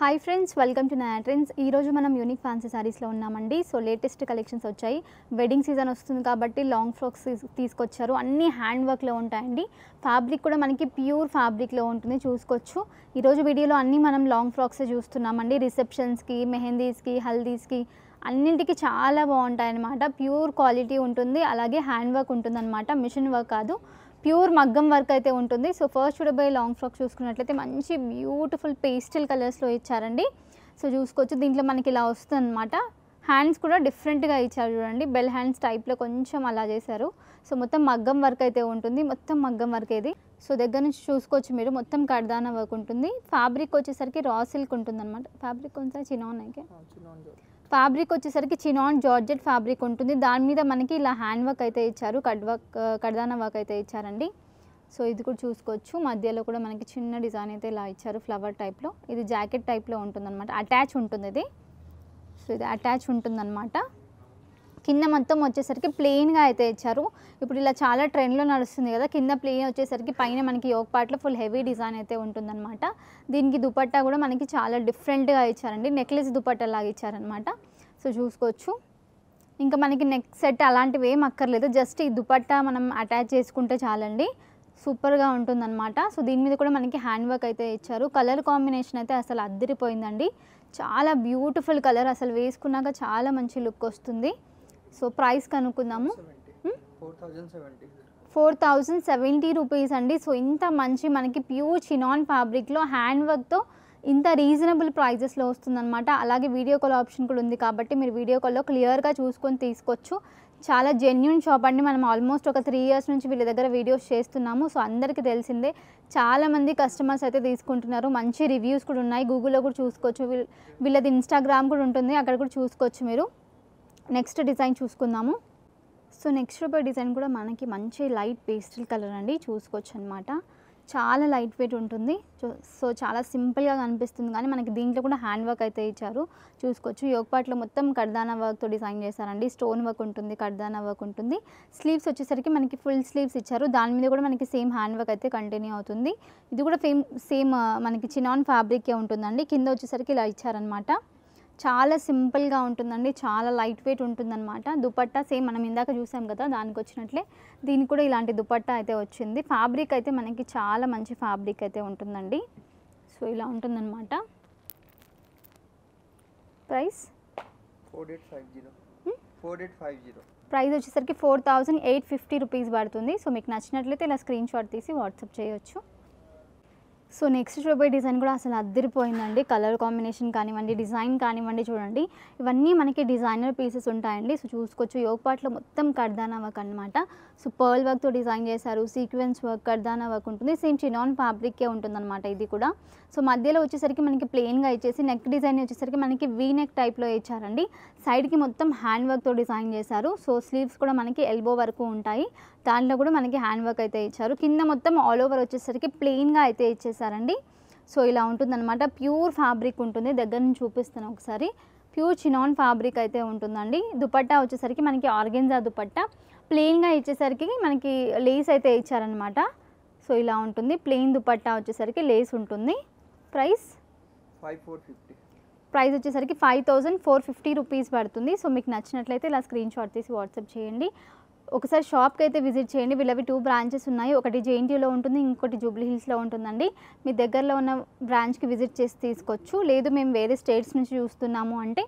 Hi friends, welcome to నయా trends. ఈరోజు మనం యూనిక్ ఫ్యాన్సీ శారీస్లో ఉన్నామండి. సో లేటెస్ట్ కలెక్షన్స్ వచ్చాయి. వెడ్డింగ్ సీజన్ వస్తుంది కాబట్టి లాంగ్ ఫ్రాక్స్ తీసుకొచ్చారు. అన్నీ హ్యాండ్ వర్క్లో ఉంటాయండి. ఫ్యాబ్రిక్ కూడా మనకి ప్యూర్ ఫ్యాబ్రిక్లో ఉంటుంది, చూసుకోవచ్చు. ఈరోజు వీడియోలో అన్నీ మనం లాంగ్ ఫ్రాక్సే చూస్తున్నామండి. రిసెప్షన్స్కి, మెహందీస్కి, హల్దీస్కి అన్నింటికి చాలా బాగుంటాయి అన్నమాట. ప్యూర్ క్వాలిటీ ఉంటుంది, అలాగే హ్యాండ్ వర్క్ ఉంటుందన్నమాట, మిషన్ వర్క్ కాదు, ప్యూర్ మగ్గం వర్క్ అయితే ఉంటుంది. సో ఫస్ట్ చూడబోయే లాంగ్ ఫ్రాక్ చూసుకున్నట్లయితే మంచి బ్యూటిఫుల్ పేస్టల్ కలర్స్లో ఇచ్చారండి. సో చూసుకోవచ్చు, దీంట్లో మనకి ఇలా వస్తుంది అనమాట. హ్యాండ్స్ కూడా డిఫరెంట్గా ఇచ్చారు చూడండి, బెల్ హ్యాండ్స్ టైప్లో కొంచెం అలా చేశారు. సో మొత్తం మగ్గం వర్క్ అయితే ఉంటుంది, మొత్తం మగ్గం వర్క్ ఇది. సో దగ్గర నుంచి చూసుకోవచ్చు మీరు, మొత్తం కడ్దానా వర్క్ ఉంటుంది. ఫ్యాబ్రిక్ వచ్చేసరికి రా సిల్క్ ఉంటుంది అనమాట. ఫ్యాబ్రిక్ కొంచెం చినాన్ అయితే ఫ్యాబ్రిక్ వచ్చేసరికి చినాన్ జార్జెట్ ఫ్యాబ్రిక్ ఉంటుంది. దాని మీద మనకి ఇలా హ్యాండ్ వర్క్ అయితే ఇచ్చారు, కడ్దానా వర్క్ అయితే ఇచ్చారండి. సో ఇది కూడా చూసుకోవచ్చు, మధ్యలో కూడా మనకి చిన్న డిజైన్ అయితే ఇలా ఇచ్చారు ఫ్లవర్ టైప్లో. ఇది జాకెట్ టైప్లో ఉంటుందన్నమాట, అటాచ్ ఉంటుంది ఇది. సో ఇది అటాచ్ ఉంటుందన్నమాట. కింద మొత్తం వచ్చేసరికి ప్లెయిన్గా అయితే ఇచ్చారు. ఇప్పుడు ఇలా చాలా ట్రెండ్లో నడుస్తుంది కదా, కింద ప్లెయిన్ వచ్చేసరికి పైన మనకి యోక్ పార్ట్లో ఫుల్ హెవీ డిజైన్ అయితే ఉంటుందన్నమాట. దీనికి దుపట్టా కూడా మనకి చాలా డిఫరెంట్గా ఇచ్చారండి, నెక్లెస్ దుపట్టా లాగా ఇచ్చారనమాట. సో చూసుకోవచ్చు, ఇంకా మనకి నెక్ సెట్ అలాంటివి ఏం అక్కర్లేదు, జస్ట్ ఈ దుపట్టా మనం అటాచ్ చేసుకుంటే చాలండి, సూపర్గా ఉంటుందన్నమాట. సో దీని మీద కూడా మనకి హ్యాండ్ వర్క్ అయితే ఇచ్చారు. కలర్ కాంబినేషన్ అయితే అసలు అద్దరిపోయిందండి, చాలా బ్యూటిఫుల్ కలర్, అసలు వేసుకున్నాక చాలా మంచి లుక్ వస్తుంది. సో ప్రైస్ కనుక్కుందాము. 4070 రూపీస్ అండి. సో ఇంత మంచి మనకి ప్యూర్ చినాన్ ఫ్యాబ్రిక్లో హ్యాండ్ వర్క్తో ఇంత రీజనబుల్ ప్రైజెస్లో వస్తుందన్నమాట. అలాగే వీడియో కాల్ ఆప్షన్ కూడా ఉంది కాబట్టి మీరు వీడియో కాల్లో క్లియర్గా చూసుకొని తీసుకోవచ్చు. చాలా జెన్యూన్ షాప్ అండి. మనం ఆల్మోస్ట్ ఒక 3 ఇయర్స్ నుంచి వీళ్ళ దగ్గర వీడియోస్ చేస్తున్నాము. సో అందరికీ తెలిసిందే, చాలామంది కస్టమర్స్ అయితే తీసుకుంటున్నారు. మంచి రివ్యూస్ కూడా ఉన్నాయి, గూగుల్లో కూడా చూసుకోవచ్చు. వీళ్ళది ఇన్స్టాగ్రామ్ కూడా ఉంటుంది, అక్కడ కూడా చూసుకోవచ్చు మీరు. నెక్స్ట్ డిజైన్ చూసుకుందాము. సో నెక్స్ట్ డిజైన్ కూడా మనకి మంచి లైట్ పేస్టల్ కలర్ అండి, చూసుకోవచ్చు అనమాట. చాలా లైట్ వెయిట్ ఉంటుంది. సో చాలా సింపుల్గా కనిపిస్తుంది, కానీ మనకి దీంట్లో కూడా హ్యాండ్ వర్క్ అయితే ఇచ్చారు, చూసుకోవచ్చు. యోక్ పార్ట్లో మొత్తం కడ్దానా వర్క్తో డిజైన్ చేశారండి. స్టోన్ వర్క్ ఉంటుంది, కడ్దానా వర్క్ ఉంటుంది. స్లీవ్స్ వచ్చేసరికి మనకి ఫుల్ స్లీవ్స్ ఇచ్చారు, దాని మీద కూడా మనకి సేమ్ హ్యాండ్ వర్క్ అయితే కంటిన్యూ అవుతుంది. ఇది కూడా సేమ్ మనకి చినాన్ ఫ్యాబ్రికే ఉంటుందండి. కింద వచ్చేసరికి ఇలా ఇచ్చారనమాట. చాలా సింపుల్గా ఉంటుందండి, చాలా లైట్ వెయిట్ ఉంటుందన్నమాట. దుపట్టా సేమ్ మనం ఇందాక చూసాం కదా, దానికి వచ్చినట్లే దీనికి కూడా ఇలాంటి దుపట్టా అయితే వచ్చింది. ఫ్యాబ్రిక్ అయితే మనకి చాలా మంచి ఫ్యాబ్రిక్ అయితే ఉంటుందండి. సో ఇలా ఉంటుందన్నమాట. ప్రైస్ 4850 ప్రైస్ వచ్చేసరికి 4850 రూపీస్ పడుతుంది. సో మీకు నచ్చినట్లయితే ఇలా స్క్రీన్ షాట్ తీసి వాట్సాప్ చేయొచ్చు. సో నెక్స్ట్ చూపే డిజైన్ కూడా అసలు అద్దరిపోయిందండి. కలర్ కాంబినేషన్ కానివ్వండి, డిజైన్ కానివ్వండి, చూడండి ఇవన్నీ మనకి డిజైనర్ పీసెస్ ఉంటాయండి. సో చూసుకోవచ్చు, యోక్ పార్ట్లో మొత్తం కడ్దానా వర్క్ అనమాట. సో పర్ల్ వర్క్తో డిజైన్ చేశారు, సీక్వెన్స్ వర్క్, కడ్దానా వర్క్ ఉంటుంది. సేమ్ చినాన్ ఫ్యాబ్రికే ఉంటుందన్నమాట ఇది కూడా. సో మధ్యలో వచ్చేసరికి మనకి ప్లెయిన్గా ఇచ్చేసి నెక్ డిజైన్ వచ్చేసరికి మనకి వీ నెక్ టైప్లో ఇచ్చారండి. సైడ్కి మొత్తం హ్యాండ్ వర్క్తో డిజైన్ చేశారు. సో స్లీవ్స్ కూడా మనకి ఎల్బో వరకు ఉంటాయి, దాంట్లో కూడా మనకి హ్యాండ్ వర్క్ అయితే ఇచ్చారు. కింద మొత్తం ఆల్ ఓవర్ వచ్చేసరికి ప్లెయిన్గా అయితే ఇచ్చేసారండి. సో ఇలా ఉంటుందన్నమాట, ప్యూర్ ఫ్యాబ్రిక్ ఉంటుంది. దగ్గర నుంచి చూపిస్తాను ఒకసారి. ప్యూర్ చినాన్ ఫ్యాబ్రిక్ అయితే ఉంటుందండి. దుపట్టా వచ్చేసరికి మనకి ఆర్గెన్జా దుపట్టా, ప్లెయిన్గా ఇచ్చేసరికి మనకి లేస్ అయితే ఇచ్చారనమాట. సో ఇలా ఉంటుంది, ప్లెయిన్ దుపట్టా వచ్చేసరికి లేస్ ఉంటుంది. ప్రైస్ 5450 ప్రైస్ వచ్చేసరికి 5450 రూపీస్ పడుతుంది. సో మీకు నచ్చినట్లయితే ఇలా స్క్రీన్ షాట్ తీసి వాట్సాప్ చేయండి. ఒకసారి షాప్కి అయితే విజిట్ చేయండి. వీళ్ళవి 2 బ్రాంచెస్ ఉన్నాయి, ఒకటి జేఎన్టీయూలో ఉంటుంది, ఇంకోటి జూబ్లీ హిల్స్లో ఉంటుందండి. మీ దగ్గరలో ఉన్న బ్రాంచ్కి విజిట్ చేసి తీసుకోవచ్చు. లేదు మేము వేరే స్టేట్స్ నుంచి చూస్తున్నాము అంటే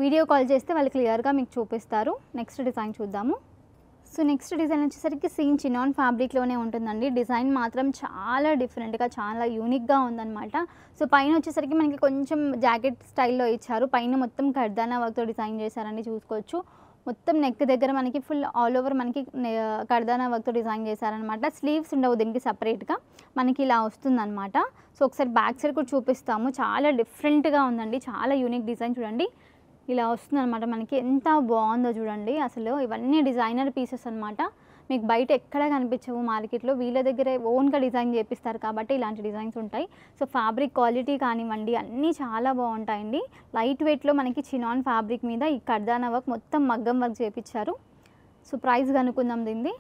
వీడియో కాల్ చేస్తే వాళ్ళు క్లియర్గా మీకు చూపిస్తారు. నెక్స్ట్ డిజైన్ చూద్దాము. సో నెక్స్ట్ డిజైన్ వచ్చేసరికి సేమ్ చినాన్ ఫ్యాబ్రిక్లోనే ఉంటుందండి. డిజైన్ మాత్రం చాలా డిఫరెంట్గా, చాలా యూనిక్గా ఉందన్నమాట. సో పైన వచ్చేసరికి మనకి కొంచెం జాకెట్ స్టైల్లో ఇచ్చారు, పైన మొత్తం కడ్దానా వర్క్తో డిజైన్ చేశారండి, చూసుకోవచ్చు. మొత్తం నెక్ దగ్గర మనకి ఫుల్ ఆల్ ఓవర్ మనకి కడ్దానా వర్క్తో డిజైన్ చేశారనమాట. స్లీవ్స్ ఉండవు దీనికి, సపరేట్గా మనకి ఇలా వస్తుందన్నమాట. సో ఒకసారి బ్యాక్ సైడ్ కూడా చూపిస్తాము, చాలా డిఫరెంట్గా ఉందండి, చాలా యూనిక్ డిజైన్. చూడండి ఇలా వస్తుందన్నమాట మనకి, ఎంత బాగుందో చూడండి. అసలు ఇవన్నీ డిజైనర్ పీసెస్ అనమాట, మీకు బయట ఎక్కడ కనిపించవు మార్కెట్లో. వీళ్ళ దగ్గరే ఓన్గా డిజైన్ చేపిస్తారు కాబట్టి ఇలాంటి డిజైన్స్ ఉంటాయి. సో ఫ్యాబ్రిక్ క్వాలిటీ కానివ్వండి అన్నీ చాలా బాగుంటాయండి. లైట్ వెయిట్లో మనకి చినాన్ ఫ్యాబ్రిక్ మీద ఈ కడ్దానా వర్క్ మొత్తం మగ్గం వర్క్ చేపించారు. సో ప్రైస్ కనుక్కుందాం దీన్ని.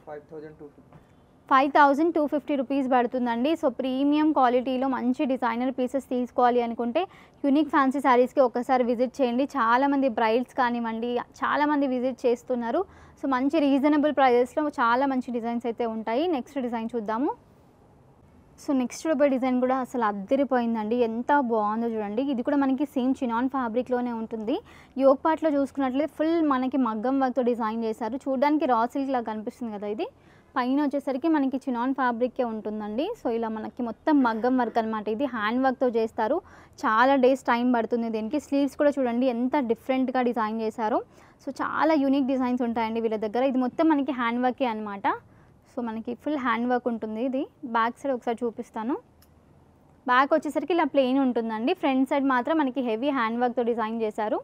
5250 రూపీస్ పడుతుందండి. సో ప్రీమియం క్వాలిటీలో మంచి డిజైనర్ పీసెస్ తీసుకోవాలి అనుకుంటే యూనిక్ ఫ్యాన్సీ శారీస్కి ఒక్కసారి విజిట్ చేయండి. చాలామంది బ్రైడ్స్ కానివ్వండి, చాలామంది విజిట్ చేస్తున్నారు. సో మంచి రీజనబుల్ ప్రైజెస్లో చాలా మంచి డిజైన్స్ అయితే ఉంటాయి. నెక్స్ట్ డిజైన్ చూద్దాము. సో నెక్స్ట్ డిజైన్ కూడా అసలు అద్దరిపోయిందండి. ఎంత బాగుందో చూడండి. ఇది కూడా మనకి సేమ్ చినాన్ ఫ్యాబ్రిక్లోనే ఉంటుంది. యోగ్ పార్ట్లో చూసుకున్నట్లయితే ఫుల్ మనకి మగ్గం వర్క్తో డిజైన్ చేశారు. చూడడానికి రా సిల్క్ లాగా కనిపిస్తుంది కదా. ఇది పైన వచ్చేసరికి మనకి చినాన్ ఫ్యాబ్రికే ఉంటుందండి. సో ఇలా మనకి మొత్తం మగ్గం వర్క్ అనమాట. ఇది హ్యాండ్ వర్క్తో చేస్తారు. చాలా డేస్ టైం పడుతుంది దీనికి. స్లీవ్స్ కూడా చూడండి ఎంత డిఫరెంట్గా డిజైన్ చేశారో. సో చాలా యూనిక్ డిజైన్స్ ఉంటాయండి వీళ్ళ దగ్గర. ఇది మొత్తం మనకి హ్యాండ్ వర్కే అనమాట. సో మనకి ఫుల్ హ్యాండ్ వర్క్ ఉంటుంది. ఇది బ్యాక్ సైడ్ ఒకసారి చూపిస్తాను. బ్యాక్ వచ్చేసరికి ఇలా ప్లెయిన్ ఉంటుందండి. ఫ్రంట్ సైడ్ మాత్రం మనకి హెవీ హ్యాండ్ వర్క్తో డిజైన్ చేశారు.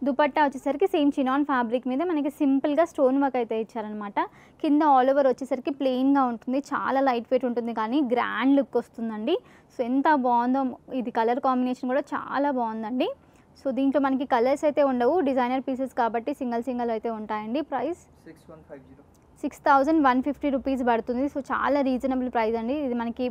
దుపట్టా వచ్చేసరికి సేమ్ చినాన్ ఫ్యాబ్రిక్ మీద మనకి సింపుల్గా స్టోన్ వర్క్ అయితే ఇచ్చారనమాట. కింద ఆల్ ఓవర్ వచ్చేసరికి ప్లెయిన్గా ఉంటుంది. చాలా లైట్ వెయిట్ ఉంటుంది కానీ గ్రాండ్ లుక్ వస్తుందండి. సో ఎంత బాగుందో. ఇది కలర్ కాంబినేషన్ కూడా చాలా బాగుందండి. సో దీంట్లో మనకి కలర్స్ అయితే ఉండవు, డిజైనర్ పీసెస్ కాబట్టి సింగిల్ అయితే ఉంటాయండి. ప్రైస్ 6150 రూపీస్ పడుతుంది. సో చాలా రీజనబుల్ ప్రైస్ అండి. ఇది మనకి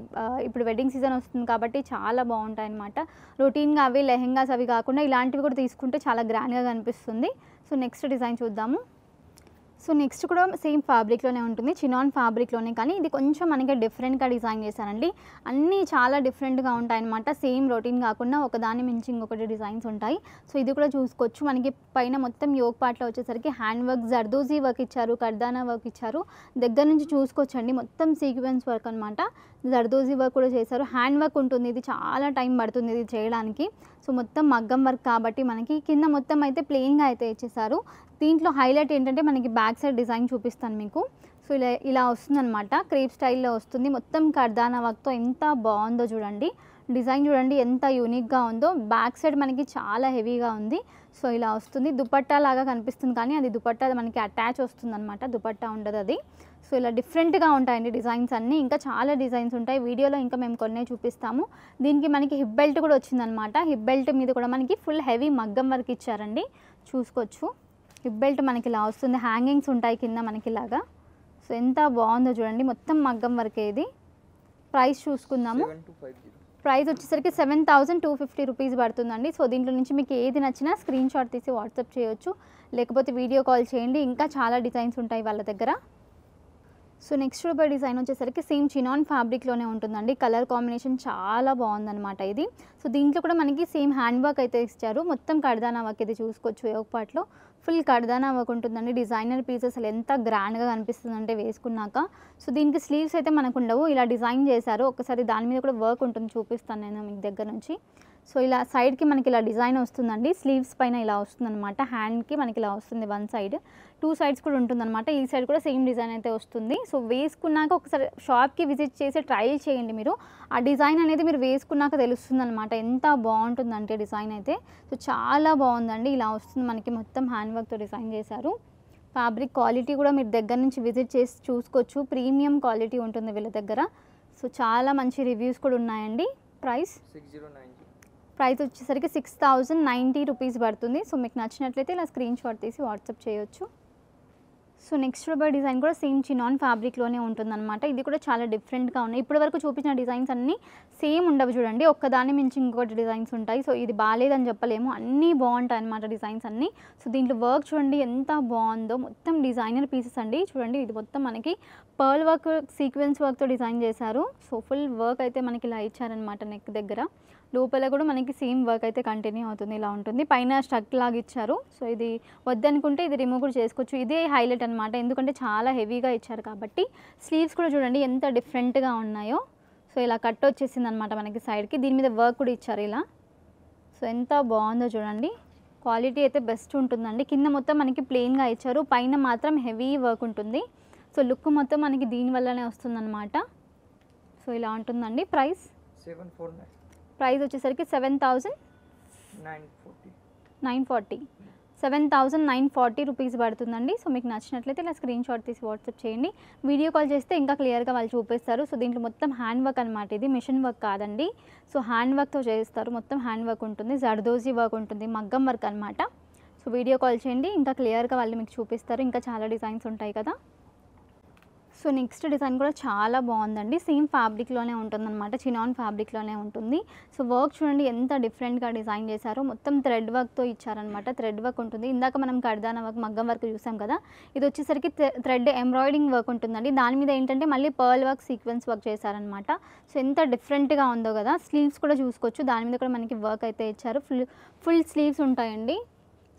ఇప్పుడు వెడ్డింగ్ సీజన్ వస్తుంది కాబట్టి చాలా బాగుంటాయి అన్నమాట. రొటీన్గా అవి లెహెంగాస్ అవి కాకుండా ఇలాంటివి కూడా తీసుకుంటే చాలా గ్రాండ్గా కనిపిస్తుంది. సో నెక్స్ట్ డిజైన్ చూద్దాము. సో నెక్స్ట్ కూడా సేమ్ ఫ్యాబ్రిక్లోనే ఉంటుంది, చినాన్ ఫ్యాబ్రిక్లోనే, కానీ ఇది కొంచెం మనకి డిఫరెంట్గా డిజైన్ చేశారండి. అన్నీ చాలా డిఫరెంట్గా ఉంటాయన్నమాట. సేమ్ రొటీన్ కాకుండా ఒకదాని మించి ఇంకొకటి డిజైన్స్ ఉంటాయి. సో ఇది కూడా చూసుకోవచ్చు. మనకి పైన మొత్తం యోగ్ పార్ట్లో వచ్చేసరికి హ్యాండ్ వర్క్, జర్దోజీ వర్క్ ఇచ్చారు, కర్దానా వర్క్ ఇచ్చారు. దగ్గర నుంచి చూసుకోవచ్చండి. మొత్తం సీక్వెన్స్ వర్క్ అనమాట. జర్దోజీ వర్క్ కూడా చేశారు. హ్యాండ్ వర్క్ ఉంటుంది. ఇది చాలా టైం పడుతుంది ఇది చేయడానికి. సో మొత్తం మగ్గం వర్క్ కాబట్టి మనకి కింద మొత్తం అయితే ప్లెయిన్గా అయితే ఇచ్చేసారు. దీంట్లో హైలైట్ ఏంటంటే మనకి బ్యాక్ సైడ్ డిజైన్ చూపిస్తాను మీకు. సో ఇలా వస్తుందన్నమాట. క్రేప్ స్టైల్లో వస్తుంది. మొత్తం కర్దానా వర్క్తో ఎంత బాగుందో చూడండి. డిజైన్ చూడండి ఎంత యూనిక్గా ఉందో. బ్యాక్ సైడ్ మనకి చాలా హెవీగా ఉంది. సో ఇలా వస్తుంది. దుపట్టా లాగా కనిపిస్తుంది కానీ అది దుపట్టా మనకి అటాచ్ వస్తుంది అనమాట. దుపట్టా ఉండదు అది. సో ఇలా డిఫరెంట్గా ఉంటాయండి డిజైన్స్ అన్నీ. ఇంకా చాలా డిజైన్స్ ఉంటాయి. వీడియోలో ఇంకా మేము కొన్నే చూపిస్తాము. దీనికి మనకి హిప్ బెల్ట్ కూడా వచ్చిందనమాట. హిప్ బెల్ట్ మీద కూడా మనకి ఫుల్ హెవీ మగ్గం వర్క్ ఇచ్చారండి. చూసుకోవచ్చు. హిప్ బెల్ట్ మనకి ఇలా వస్తుంది. హ్యాంగింగ్స్ ఉంటాయి కింద మనకి ఇలాగా. సో ఎంత బాగుందో చూడండి. మొత్తం మగ్గం వర్కే ఇది. ప్రైస్ చూసుకుందాము. ప్రైస్ వచ్చేసరికి 7250 రూపీస్ పడుతుందండి. సో దీంట్లో నుంచి మీకు ఏది నచ్చినా స్క్రీన్ షాట్ తీసి వాట్సాప్ చేయొచ్చు, లేకపోతే వీడియో కాల్ చేయండి. ఇంకా చాలా డిజైన్స్ ఉంటాయి వాళ్ళ దగ్గర. సో నెక్స్ట్ డిజైన్ వచ్చేసరికి సేమ్ చినాన్ ఫ్యాబ్రిక్లోనే ఉంటుందండి. కలర్ కాంబినేషన్ చాలా బాగుందన్నమాట ఇది. సో దీంట్లో కూడా మనకి సేమ్ హ్యాండ్ వర్క్ అయితే ఇచ్చారు. మొత్తం కర్దానా వర్క్ ఇది చూసుకోవచ్చు. యోగ్ పార్ట్లో ఫుల్ కర్దానా వర్క్ ఉంటుందండి. డిజైనర్ పీసెస్ అసలు ఎంత గ్రాండ్గా కనిపిస్తుందంటే వేసుకున్నాక. సో దీనికి స్లీవ్స్ అయితే మనకు ఉండవు, ఇలా డిజైన్ చేశారు. ఒకసారి దాని మీద కూడా వర్క్ ఉంటుంది, చూపిస్తాను నేను మీకు దగ్గర నుంచి. సో ఇలా సైడ్కి మనకి ఇలా డిజైన్ వస్తుందండి. స్లీవ్స్ పైన ఇలా వస్తుందన్నమాట. హ్యాండ్కి మనకి ఇలా వస్తుంది వన్ సైడ్. 2 సైడ్స్ కూడా ఉంటుందన్నమాట. ఈ సైడ్ కూడా సేమ్ డిజైన్ అయితే వస్తుంది. సో వేసుకున్నాక ఒకసారి షాప్కి విజిట్ చేసి ట్రయల్ చేయండి మీరు. ఆ డిజైన్ అనేది మీరు వేసుకున్నాక తెలుస్తుంది అనమాట ఎంత బాగుంటుందంటే డిజైన్ అయితే. సో చాలా బాగుందండి. ఇలా వస్తుంది మనకి. మొత్తం హ్యాండ్ వర్క్తో డిజైన్ చేశారు. ఫ్యాబ్రిక్ క్వాలిటీ కూడా మీరు దగ్గర నుంచి విజిట్ చేసి చూసుకోవచ్చు. ప్రీమియం క్వాలిటీ ఉంటుంది వీళ్ళ దగ్గర. సో చాలా మంచి రివ్యూస్ కూడా ఉన్నాయండి. ప్రైస్ వచ్చేసరికి 6090 రూపీస్ పడుతుంది. సో మీకు నచ్చినట్లయితే ఇలా స్క్రీన్ షాట్ తీసి వాట్సాప్ చేయొచ్చు. సో నెక్స్ట్ డిజైన్ కూడా సేమ్ చినాన్ ఫ్యాబ్రిక్లోనే ఉంటుందన్నమాట. ఇది కూడా చాలా డిఫరెంట్గా ఉన్నాయి. ఇప్పటి వరకు చూపించిన డిజైన్స్ అన్నీ సేమ్ ఉండవు చూడండి. ఒక్కదాని మించి ఇంకొకటి డిజైన్స్ ఉంటాయి. సో ఇది బాగాలేదని చెప్పలేము, అన్నీ బాగుంటాయి అన్నమాట డిజైన్స్ అన్నీ. సో దీంట్లో వర్క్ చూడండి ఎంత బాగుందో. మొత్తం డిజైనర్ పీసెస్ అండి. చూడండి ఇది మొత్తం మనకి పర్ల్ వర్క్, సీక్వెన్స్ వర్క్తో డిజైన్ చేశారు. సో ఫుల్ వర్క్ అయితే మనకి ఇలా ఇచ్చారనమాట. నెక్ దగ్గర లోపల కూడా మనకి సేమ్ వర్క్ అయితే కంటిన్యూ అవుతుంది. ఇలా ఉంటుంది. పైన స్ట్రక్ లాగా ఇచ్చారు. సో ఇది వద్దనుకుంటే ఇది రిమూవ్ కూడా చేసుకోవచ్చు. ఇదే హైలైట్ అనమాట, ఎందుకంటే చాలా హెవీగా ఇచ్చారు కాబట్టి. స్లీవ్స్ కూడా చూడండి ఎంత డిఫరెంట్గా ఉన్నాయో. సో ఇలా కట్ వచ్చేసింది అనమాట మనకి సైడ్కి. దీని మీద వర్క్ కూడా ఇచ్చారు ఇలా. సో ఎంత బాగుందో చూడండి. క్వాలిటీ అయితే బెస్ట్ ఉంటుందండి. కింద మొత్తం మనకి ప్లెయిన్గా ఇచ్చారు, పైన మాత్రం హెవీ వర్క్ ఉంటుంది. సో లుక్ మొత్తం మనకి దీనివల్లనే వస్తుందన్నమాట. సో ఇలా ఉంటుందండి. ప్రైస్ వచ్చేసరికి 7940 రూపీస్ పడుతుందండి. సో మీకు నచ్చినట్లయితే ఇలా స్క్రీన్ షాట్ తీసి వాట్సాప్ చేయండి. వీడియో కాల్ చేస్తే ఇంకా క్లియర్గా వాళ్ళు చూపిస్తారు. సో దీంట్లో మొత్తం హ్యాండ్ వర్క్ అనమాట. ఇది మిషన్ వర్క్ కాదండి. సో హ్యాండ్ వర్క్తో చేస్తారు. మొత్తం హ్యాండ్ వర్క్ ఉంటుంది, జర్దోజీ వర్క్ ఉంటుంది, మగ్గం వర్క్ అనమాట. సో వీడియో కాల్ చేయండి, ఇంకా క్లియర్గా వాళ్ళు మీకు చూపిస్తారు. ఇంకా చాలా డిజైన్స్ ఉంటాయి కదా. సో నెక్స్ట్ డిజైన్ కూడా చాలా బాగుందండి. సేమ్ ఫ్యాబ్రిక్లోనే ఉంటుందన్నమాట, చినాన్ ఫ్యాబ్రిక్లోనే ఉంటుంది. సో వర్క్ చూడండి ఎంత డిఫరెంట్గా డిజైన్ చేశారో, మొత్తం థ్రెడ్ వర్క్తో ఇచ్చారనమాట. థ్రెడ్ వర్క్ ఉంటుంది. ఇందాక మనం కర్దానా వర్క్, మగ్గం వర్క్ చూసాం కదా, ఇది వచ్చేసరికి థ్రెడ్ ఎంబ్రాయిడింగ్ వర్క్ ఉంటుందండి. దాని మీద ఏంటంటే మళ్ళీ పర్ల్ వర్క్, సీక్వెన్స్ వర్క్ చేశారనమాట. సో ఎంత డిఫరెంట్గా ఉందో కదా. స్లీవ్స్ కూడా చూసుకోవచ్చు, దాని మీద కూడా మనకి వర్క్ అయితే ఇచ్చారు. ఫుల్ స్లీవ్స్ ఉంటాయండి.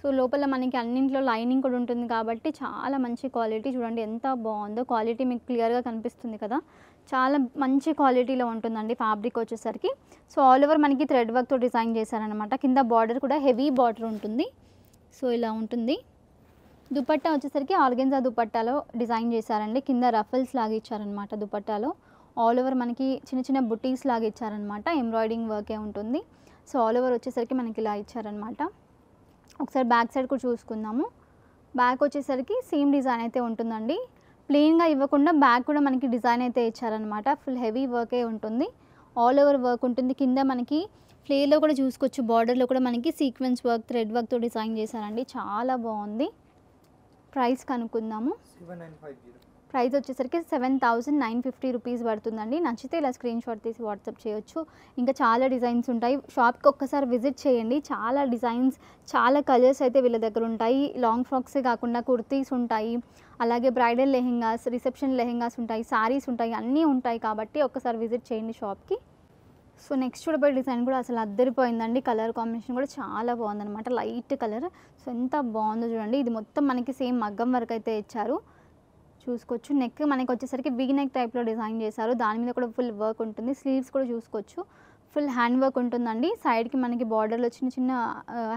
సో లోపల మనకి అన్నింట్లో లైనింగ్ కూడా ఉంటుంది కాబట్టి చాలా మంచి క్వాలిటీ. చూడండి ఎంత బాగుందో, క్వాలిటీ మీకు క్లియర్గా కనిపిస్తుంది కదా. చాలా మంచి క్వాలిటీలో ఉంటుందండి ఫ్యాబ్రిక్ వచ్చేసరికి. సో ఆల్ ఓవర్ మనకి థ్రెడ్ వర్క్తో డిజైన్ చేశారనమాట. కింద బార్డర్ కూడా హెవీ బార్డర్ ఉంటుంది. సో ఇలా ఉంటుంది. దుపట్టా వచ్చేసరికి ఆర్గెన్జా దుపట్టాలో డిజైన్ చేశారండి. కింద రఫల్స్ లాగా ఇచ్చారనమాట దుపట్టాలో. ఆల్ ఓవర్ మనకి చిన్న చిన్న బుటీస్ లాగా ఇచ్చారనమాట. ఎంబ్రాయిడింగ్ వర్కే ఉంటుంది. సో ఆల్ ఓవర్ వచ్చేసరికి మనకి ఇలా ఇచ్చారనమాట. ఒకసారి బ్యాక్ సైడ్ కూడా చూసుకుందాము. బ్యాక్ వచ్చేసరికి సేమ్ డిజైన్ అయితే ఉంటుందండి. ప్లెయిన్గా ఇవ్వకుండా బ్యాక్ కూడా మనకి డిజైన్ అయితే ఇచ్చారనమాట. ఫుల్ హెవీ వర్కే ఉంటుంది. ఆల్ ఓవర్ వర్క్ ఉంటుంది. కింద మనకి ఫ్లేర్లో కూడా చూసుకోవచ్చు, బార్డర్లో కూడా మనకి సీక్వెన్స్ వర్క్, థ్రెడ్ వర్క్తో డిజైన్ చేశారండి. చాలా బాగుంది. ప్రైస్ కనుక్కుందాము. 7950. ప్రైస్ వచ్చేసరికి 7950 రూపీస్ పడుతుందండి. నచ్చితే ఇలా స్క్రీన్ షాట్ తీసి వాట్సాప్ చేయొచ్చు. ఇంకా చాలా డిజైన్స్ ఉంటాయి. షాప్కి ఒక్కసారి విజిట్ చేయండి. చాలా డిజైన్స్, చాలా కలర్స్ అయితే వీళ్ళ దగ్గర ఉంటాయి. లాంగ్ ఫ్రాక్సే కాకుండా కుర్తీస్ ఉంటాయి, అలాగే బ్రైడల్ లెహెంగాస్, రిసెప్షన్ లెహెంగాస్ ఉంటాయి, సారీస్ ఉంటాయి, అన్నీ ఉంటాయి. కాబట్టి ఒక్కసారి విజిట్ చేయండి షాప్కి. సో నెక్స్ట్ చూడబోయే డిజైన్ కూడా అసలు అద్దరిపోయిందండి. కలర్ కాంబినేషన్ కూడా చాలా బాగుందన్నమాట, లైట్ కలర్. సో ఎంత బాగుందో చూడండి. ఇది మొత్తం మనకి సేమ్ మగ్గం వర్క్ అయితే ఇచ్చారు. చూసుకోవచ్చు. నెక్ మనకి వచ్చేసరికి వీ నెక్ టైప్లో డిజైన్ చేశారు. దాని మీద కూడా ఫుల్ వర్క్ ఉంటుంది. స్లీవ్స్ కూడా చూసుకోవచ్చు, ఫుల్ హ్యాండ్ వర్క్ ఉంటుందండి. సైడ్కి మనకి బార్డర్లో చిన్న చిన్న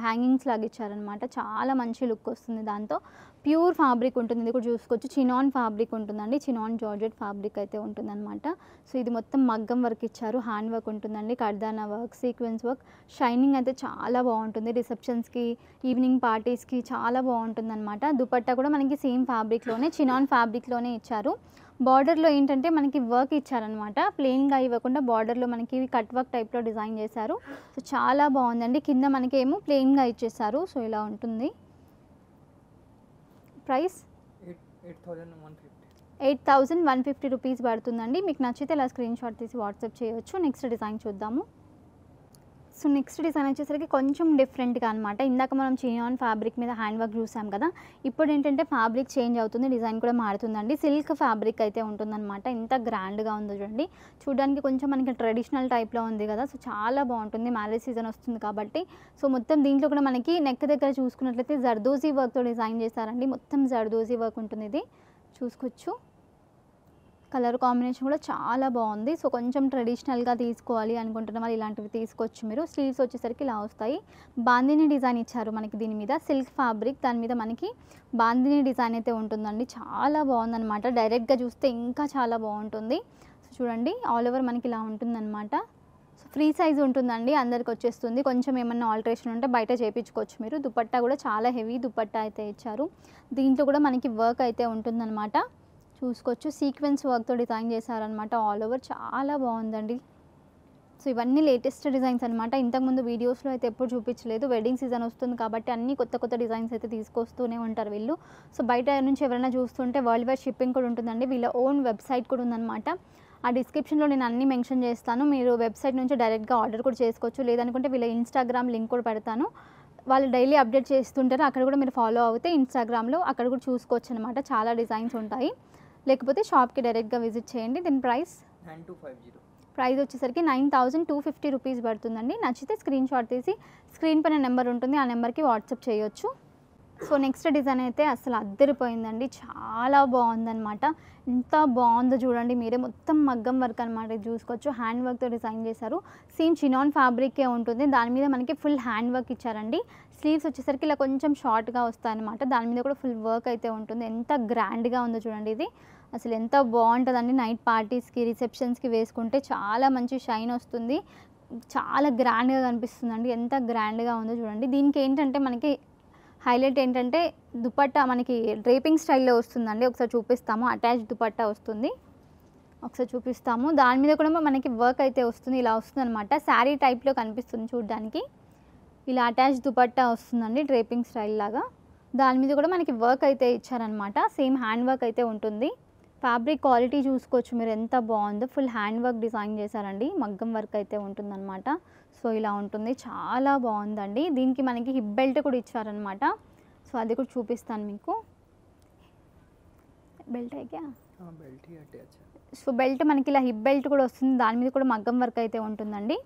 హ్యాంగింగ్స్ లాగా ఇచ్చారనమాట. చాలా మంచి లుక్ వస్తుంది దాంతో. ప్యూర్ ఫ్యాబ్రిక్ ఉంటుంది. ఇది కూడా చూసుకోవచ్చు. చినాన్ ఫ్యాబ్రిక్ ఉంటుందండి. చినాన్ జార్జెట్ ఫ్యాబ్రిక్ అయితే ఉంటుందన్నమాట. సో ఇది మొత్తం మగ్గం వర్క్ ఇచ్చారు. హ్యాండ్ వర్క్ ఉంటుందండి. కర్దానా వర్క్, సీక్వెన్స్ వర్క్, షైనింగ్ అయితే చాలా బాగుంటుంది. రిసెప్షన్స్కి, ఈవినింగ్ పార్టీస్కి చాలా బాగుంటుందన్నమాట. దుపట్టా కూడా మనకి సేమ్ ఫ్యాబ్రిక్లోనే, చినాన్ ఫ్యాబ్రిక్లోనే ఇచ్చారు. బార్డర్లో ఏంటంటే మనకి వర్క్ ఇచ్చారనమాట. ప్లెయిన్గా ఇవ్వకుండా బార్డర్లో మనకి కట్ వర్క్ టైప్లో డిజైన్ చేశారు. సో చాలా బాగుందండి. కింద మనకి ఏమో ప్లెయిన్గా ఇచ్చేసారు. సో ఇలా ఉంటుంది. ప్రైస్ 8150 రూపీస్ పడుతుందండి. మీకు నచ్చితే ఇలా స్క్రీన్ షాట్ తీసి వాట్సాప్ చేయొచ్చు. నెక్స్ట్ డిజైన్ చూద్దాము. సో నెక్స్ట్ డిజైన్ వచ్చేసరికి కొంచెం డిఫరెంట్గా అనమాట. ఇందాక మనం చినాన్ ఫ్యాబ్రిక్ మీద హ్యాండ్ వర్క్ చూసాం కదా, ఇప్పుడు ఏంటంటే ఫ్యాబ్రిక్ చేంజ్ అవుతుంది, డిజైన్ కూడా మారుతుందండి. సిల్క్ ఫ్యాబ్రిక్ అయితే ఉంటుందన్నమాట. ఎంత గ్రాండ్గా ఉందో చూడండి. చూడడానికి కొంచెం మనకి ట్రెడిషనల్ టైప్లో ఉంది కదా. సో చాలా బాగుంటుంది. మ్యారేజ్ సీజన్ వస్తుంది కాబట్టి. సో మొత్తం దీంట్లో కూడా మనకి నెక్ దగ్గర చూసుకున్నట్లయితే జర్దోజీ వర్క్తో డిజైన్ చేశారండి. మొత్తం జర్దోజీ వర్క్ ఉంటుంది. ఇది చూసుకోవచ్చు. కలర్ కాంబినేషన్ కూడా చాలా బాగుంది. సో కొంచెం ట్రెడిషనల్గా తీసుకోవాలి అనుకుంటున్న వాళ్ళు ఇలాంటివి తీసుకోవచ్చు మీరు. స్లీవ్స్ వచ్చేసరికి ఇలా వస్తాయి. బాందిని డిజైన్ ఇచ్చారు మనకి దీని మీద. సిల్క్ ఫ్యాబ్రిక్, దాని మీద మనకి బాందిని డిజైన్ అయితే ఉంటుందండి. చాలా బాగుందన్నమాట. డైరెక్ట్గా చూస్తే ఇంకా చాలా బాగుంటుంది. సో చూడండి, ఆల్ ఓవర్ మనకి ఇలా ఉంటుందన్నమాట. సో ఫ్రీ సైజ్ ఉంటుందండి, అందరికి వచ్చేస్తుంది. కొంచెం ఏమన్నా ఆల్టరేషన్ ఉంటే బయట చేయించుకోవచ్చు మీరు. దుపట్టా కూడా చాలా హెవీ దుపట్టా అయితే ఇచ్చారు. దీంట్లో కూడా మనకి వర్క్ అయితే ఉంటుందన్నమాట. చూసుకోవచ్చు. సీక్వెన్స్ వర్క్తో డిజైన్ చేశారనమాట. ఆల్ ఓవర్ చాలా బాగుందండి. సో ఇవన్నీ లేటెస్ట్ డిజైన్స్ అనమాట. ఇంతకుముందు వీడియోస్లో అయితే ఎప్పుడు చూపించలేదు. వెడ్డింగ్ సీజన్ వస్తుంది కాబట్టి అన్ని కొత్త కొత్త డిజైన్స్ అయితే తీసుకొస్తూనే ఉంటారు వీళ్ళు. సో బయట నుంచి ఎవరైనా చూస్తుంటే వరల్డ్ వైడ్ షిప్పింగ్ కూడా ఉంటుందండి. వీళ్ళ ఓన్ వెబ్సైట్ కూడా ఉందన్నమాట. ఆ డిస్క్రిప్షన్లో నేను అన్ని మెన్షన్ చేస్తాను. మీరు వెబ్సైట్ నుంచి డైరెక్ట్గా ఆర్డర్ కూడా చేసుకోవచ్చు. లేదనుకుంటే వీళ్ళ ఇన్స్టాగ్రామ్ లింక్ కూడా పెడతాను. వాళ్ళు డైలీ అప్డేట్ చేస్తుంటారు. అక్కడ కూడా మీరు ఫాలో అవుతే ఇన్స్టాగ్రామ్లో అక్కడ కూడా చూసుకోవచ్చు అనమాట. చాలా డిజైన్స్ ఉంటాయి. లేకపోతే షాప్కి డైరెక్ట్గా విజిట్ చేయండి. దీని ప్రైస్ 9250. ప్రైస్ వచ్చేసరికి 9250 రూపీస్ పడుతుందండి. నచ్చితే స్క్రీన్ షాట్ తీసి స్క్రీన్ పైన నెంబర్ ఉంటుంది, ఆ నెంబర్కి వాట్సాప్ చేయొచ్చు. సో నెక్స్ట్ డిజైన్ అయితే అసలు అద్దరిపోయిందండి. చాలా బాగుందన్నమాట. ఎంత బాగుందో చూడండి మీరే. మొత్తం మగ్గం వర్క్ అనమాట. ఇది చూసుకోవచ్చు. హ్యాండ్ వర్క్తో డిజైన్ చేశారు. సేమ్ చినాన్ ఫ్యాబ్రికే ఉంటుంది. దాని మీద మనకి ఫుల్ హ్యాండ్ వర్క్ ఇచ్చారండి. స్లీవ్స్ వచ్చేసరికి ఇలా కొంచెం షార్ట్గా వస్తాయన్నమాట. దాని మీద కూడా ఫుల్ వర్క్ అయితే ఉంటుంది. ఎంత గ్రాండ్గా ఉందో చూడండి. ఇది అసలు ఎంత బాగుంటుందండి. నైట్ పార్టీస్కి, రిసెప్షన్స్కి వేసుకుంటే చాలా మంచి షైన్ వస్తుంది. చాలా గ్రాండ్గా కనిపిస్తుందండి. ఎంత గ్రాండ్గా ఉందో చూడండి. దీనికి ఏంటంటే మనకి హైలైట్ ఏంటంటే దుపట్టా మనకి డ్రేపింగ్ స్టైల్లో వస్తుందండి. ఒకసారి చూపిస్తాము. అటాచ్ దుపట్టా వస్తుంది, ఒకసారి చూపిస్తాము. దాని మీద కూడా మనకి వర్క్ అయితే వస్తుంది. ఇలా వస్తుంది అనమాట. శారీ టైప్లో కనిపిస్తుంది చూడడానికి. ఇలా అటాచ్ దుపట్టా వస్తుందండి, డ్రేపింగ్ స్టైల్ లాగా. దాని మీద కూడా మనకి వర్క్ అయితే ఇచ్చారనమాట. సేమ్ హ్యాండ్ వర్క్ అయితే ఉంటుంది. ఫ్యాబ్రిక్ క్వాలిటీ చూసుకోవచ్చు మీరు ఎంత బాగుందో. ఫుల్ హ్యాండ్ వర్క్ డిజైన్ చేశారండి, మగ్గం వర్క్ అయితే ఉంటుందన్నమాట. సో ఇలా ఉంటుంది, చాలా బాగుందండి. దీనికి మనకి హిప్ బెల్ట్ కూడా ఇచ్చారనమాట. సో అది కూడా చూపిస్తాను మీకు. బెల్ట్ అయితే बेल्ट ही अटैच है. సో బెల్ట్ మనకి ఇలా హిప్ బెల్ట్ కూడా వస్తుంది, దాని మీద కూడా మగ్గం వర్క్ అయితే ఉంటుందండి.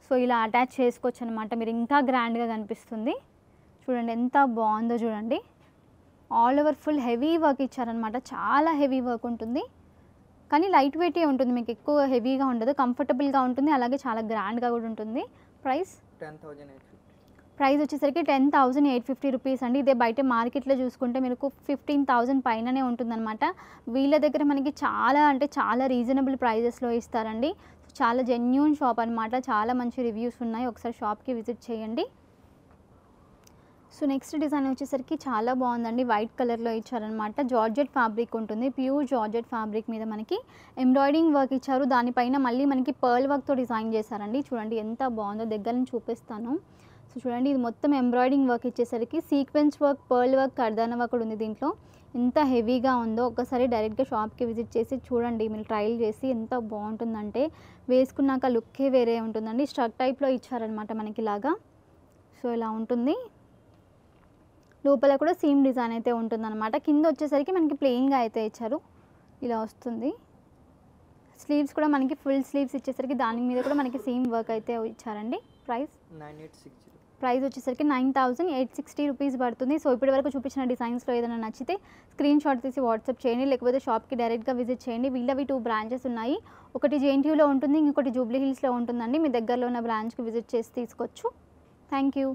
సో ఇలా అటాచ్ చేసుకోవచ్చు అనమాట, మీరు ఇంకా గ్రాండ్గా కనిపిస్తుంది. చూడండి ఎంత బాగుందో చూడండి. All over full heavy work ఇచ్చారనమాట, చాలా హెవీ వర్క్ ఉంటుంది. కానీ లైట్ వెయిటే ఉంటుంది, మీకు ఎక్కువ హెవీగా ఉండదు, కంఫర్టబుల్గా ఉంటుంది, అలాగే చాలా గ్రాండ్గా కూడా ఉంటుంది. ప్రైస్ 10,850. ప్రైస్ వచ్చేసరికి 10,850 రూపీస్ అండి. ఇదే బయట మార్కెట్లో చూసుకుంటే మీకు 15,000 పైననే ఉంటుందన్నమాట. వీళ్ళ దగ్గర మనకి చాలా అంటే చాలా రీజనబుల్ ప్రైజెస్లో ఇస్తారండి. చాలా జెన్యూన్ షాప్ అనమాట, చాలా మంచి రివ్యూస్ ఉన్నాయి, ఒకసారి షాప్కి విజిట్ చేయండి. సో నెక్స్ట్ డిజైన్ వచ్చేసరికి చాలా బాగుందండి, వైట్ కలర్లో ఇచ్చారనమాట. జార్జెట్ ఫ్యాబ్రిక్ ఉంటుంది, ప్యూర్ జార్జెట్ ఫ్యాబ్రిక్ మీద మనకి ఎంబ్రాయిడింగ్ వర్క్ ఇచ్చారు, దానిపైన మళ్ళీ మనకి పర్ల్ వర్క్తో డిజైన్ చేశారండి. చూడండి ఎంత బాగుందో, దగ్గర నుంచి చూపిస్తాను. సో చూడండి, ఇది మొత్తం ఎంబ్రాయిడింగ్ వర్క్ ఇచ్చేసరికి సీక్వెన్స్ వర్క్, పర్ల్ వర్క్, కర్దానా వర్క్ కూడా ఉంది దీంట్లో. ఎంత హెవీగా ఉందో ఒక్కసారి డైరెక్ట్గా షాప్కి విజిట్ చేసి చూడండి, మీరు ట్రయల్ చేసి ఎంత బాగుంటుందంటే వేసుకున్నాక లుక్కే వేరే ఉంటుందండి. స్ట్రక్ టైప్లో ఇచ్చారనమాట మనకి ఇలాగా. సో ఇలా ఉంటుంది, లోపల కూడా సేమ్ డిజైన్ అయితే ఉంటుందన్నమాట. కింద వచ్చేసరికి మనకి ప్లెయిన్గా అయితే ఇచ్చారు, ఇలా వస్తుంది. స్లీవ్స్ కూడా మనకి ఫుల్ స్లీవ్స్ ఇచ్చేసరికి దాని మీద కూడా మనకి సేమ్ వర్క్ అయితే ఇచ్చారండి. ప్రైస్ 9860. ప్రైస్ వచ్చేసరికి 9,860 రూపీస్ పడుతుంది. సో ఇప్పటి వరకు చూపించిన డిజైన్స్లో ఏదైనా నచ్చితే స్క్రీన్ షాట్ తీసి వాట్సాప్ చేయండి, లేకపోతే షాప్కి డైరెక్ట్గా విజిట్ చేయండి. వీళ్ళవి 2 బ్రాంచెస్ ఉన్నాయి, ఒకటి JNTUలో ఉంటుంది, ఇంకొకటి జూబ్లీ హిల్స్లో ఉంటుందండి. మీ దగ్గరలో ఉన్న బ్రాంచ్కి విజిట్ చేసి తీసుకోవచ్చు. Thank you.